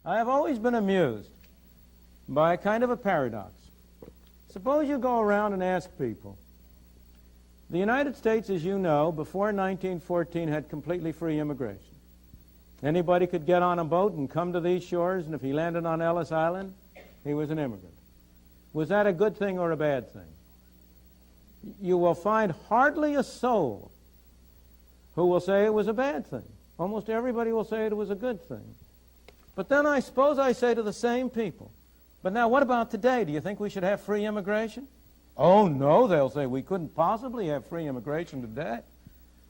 I have always been amused by a kind of a paradox. Suppose you go around and ask people. The United States, as you know, before 1914 had completely free immigration. Anybody could get on a boat and come to these shores, and if he landed on Ellis Island, he was an immigrant. Was that a good thing or a bad thing? You will find hardly a soul who will say it was a bad thing. Almost everybody will say it was a good thing. But then I suppose I say to the same people, but now what about today? Do you think we should have free immigration? Oh, no, they'll say, we couldn't possibly have free immigration today.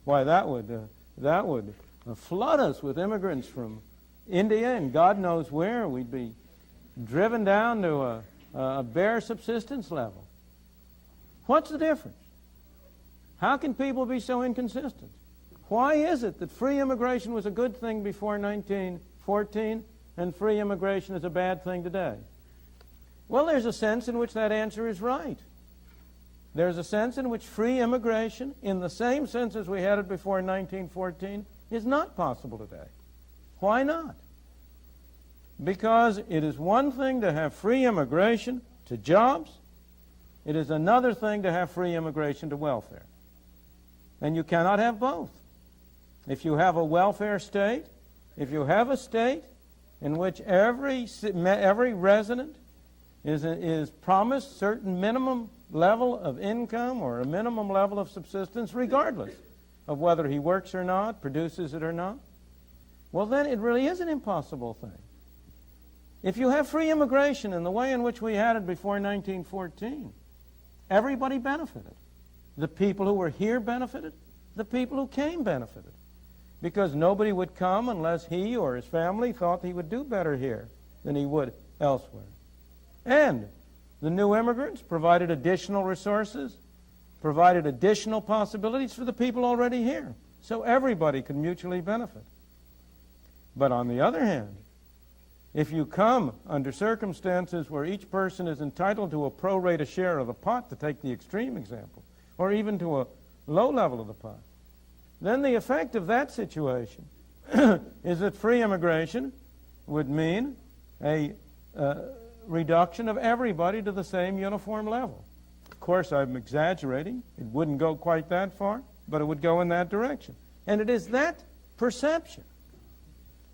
Why, that would flood us with immigrants from India and God knows where. We'd be driven down to a bare subsistence level. What's the difference? How can people be so inconsistent? Why is it that free immigration was a good thing before 1914 and free immigration is a bad thing today? Well, there's a sense in which that answer is right. There's a sense in which free immigration, in the same sense as we had it before 1914, is not possible today. Why not? Because it is one thing to have free immigration to jobs. It is another thing to have free immigration to welfare. And you cannot have both. If you have a welfare state, if you have a state in which every resident is promised certain minimum level of income or a minimum level of subsistence, regardless of whether he works or not, produces it or not, well, then it really is an impossible thing. If you have free immigration in the way in which we had it before 1914, everybody benefited. The people who were here benefited. The people who came benefited. Because nobody would come unless he or his family thought he would do better here than he would elsewhere. And the new immigrants provided additional resources, provided additional possibilities for the people already here. So everybody could mutually benefit. But on the other hand, if you come under circumstances where each person is entitled to a pro rata share of the pot, to take the extreme example, or even to a low level of the pot, then the effect of that situation is that free immigration would mean a reduction of everybody to the same uniform level. Of course, I'm exaggerating. It wouldn't go quite that far, but it would go in that direction. And it is that perception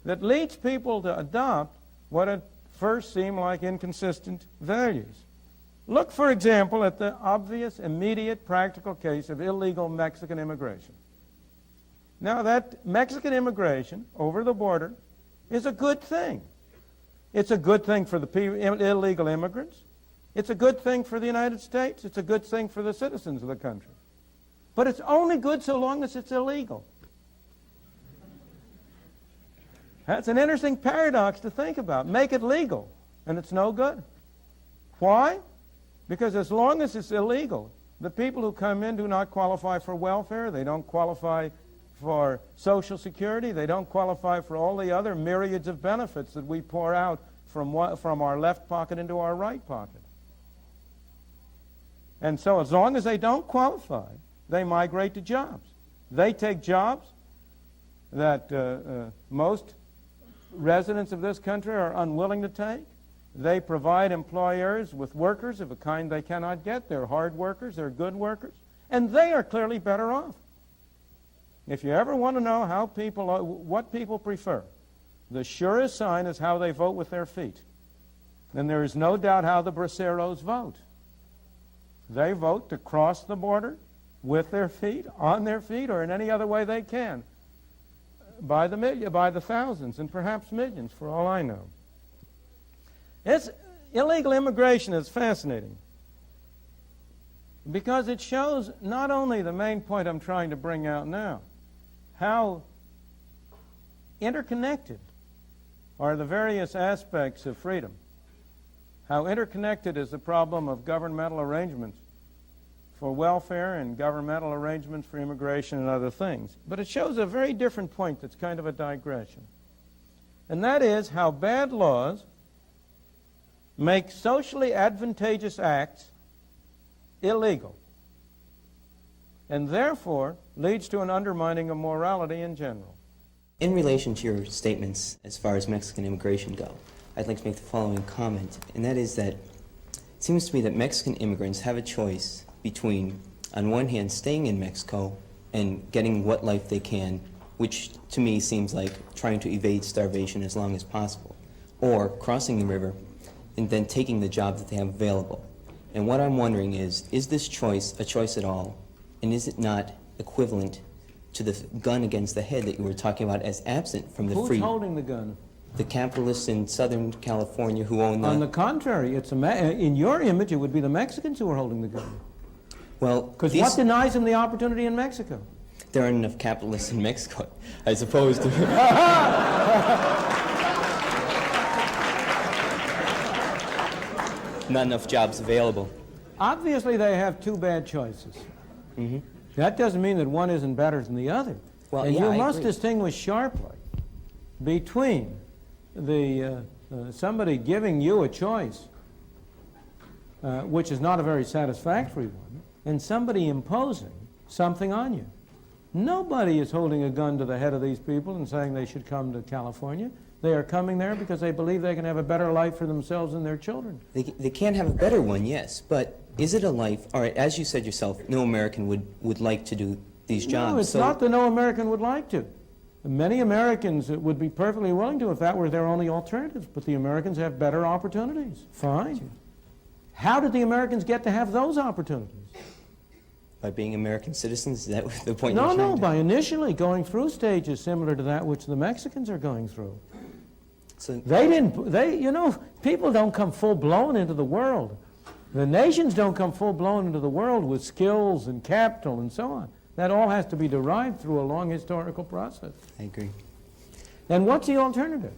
that leads people to adopt what at first seem like inconsistent values. Look, for example, at the obvious, immediate, practical case of illegal Mexican immigration. Now, that Mexican immigration over the border is a good thing. It's a good thing for the illegal immigrants. It's a good thing for the United States. It's a good thing for the citizens of the country. But it's only good so long as it's illegal. That's an interesting paradox to think about. Make it legal, and it's no good. Why? Because as long as it's illegal, the people who come in do not qualify for welfare. They don't qualify for Social Security. They don't qualify for all the other myriads of benefits that we pour out from our left pocket into our right pocket. And so as long as they don't qualify, they migrate to jobs. They take jobs that most residents of this country are unwilling to take. They provide employers with workers of a kind they cannot get. They're hard workers, they're good workers, and they are clearly better off. If you ever want to know what people prefer, the surest sign is how they vote with their feet. And there is no doubt how the braceros vote. They vote to cross the border with their feet, on their feet, or in any other way they can, by the thousands and perhaps millions, for all I know. Illegal immigration is fascinating because it shows not only the main point I'm trying to bring out now, how interconnected are the various aspects of freedom, how interconnected is the problem of governmental arrangements for welfare and governmental arrangements for immigration and other things. But it shows a very different point that's kind of a digression. And that is how bad laws make socially advantageous acts illegal, and therefore leads to an undermining of morality in general. In relation to your statements as far as Mexican immigration go, I'd like to make the following comment, and that is that it seems to me that Mexican immigrants have a choice between, on one hand, staying in Mexico and getting what life they can, which to me seems like trying to evade starvation as long as possible, or crossing the river and then taking the job that they have available. And what I'm wondering is this choice a choice at all, and is it not equivalent to the gun against the head that you were talking about as absent from the free... Who's holding the gun? The capitalists in Southern California who own the... On the contrary, it's in your image, it would be the Mexicans who are holding the gun. Well, because what denies them the opportunity in Mexico? There aren't enough capitalists in Mexico, as opposed to... Not enough jobs available. Obviously, they have two bad choices. Mm-hmm. That doesn't mean that one isn't better than the other. Well, and yeah, you I must agree. distinguish sharply between the somebody giving you a choice, which is not a very satisfactory one, and somebody imposing something on you. Nobody is holding a gun to the head of these people and saying they should come to California. They are coming there because they believe they can have a better life for themselves and their children. They can have a better one, yes, but is it a life... All right, as you said yourself, no American would like to do these jobs. No, it's not that no American would like to. Many Americans would be perfectly willing to if that were their only alternative, but the Americans have better opportunities. Fine. How did the Americans get to have those opportunities? By being American citizens? Is that the point No, you're trying to... by initially going through stages similar to that which the Mexicans are going through. So You know, people don't come full-blown into the world. The nations don't come full-blown into the world with skills and capital and so on. That all has to be derived through a long historical process. I agree. And what's the alternative?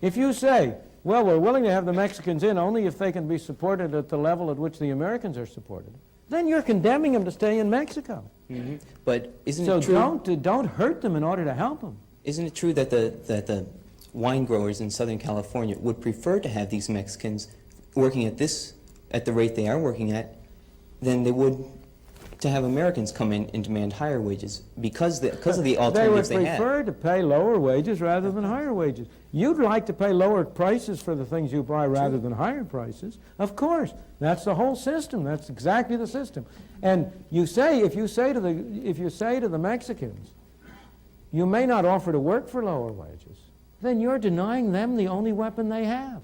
If you say, well, we're willing to have the Mexicans in only if they can be supported at the level at which the Americans are supported, then you're condemning them to stay in Mexico. Mm-hmm. But isn't So it true... don't hurt them in order to help them. Isn't it true that the wine growers in Southern California would prefer to have these Mexicans working at the rate they are working at than they would to have Americans come in and demand higher wages because of the alternatives they have? They would prefer to pay lower wages rather than higher wages. You'd like to pay lower prices for the things you buy rather than higher prices. Of course. That's the whole system. That's exactly the system. And if you say to the Mexicans, you may not offer to work for lower wages, then you're denying them the only weapon they have.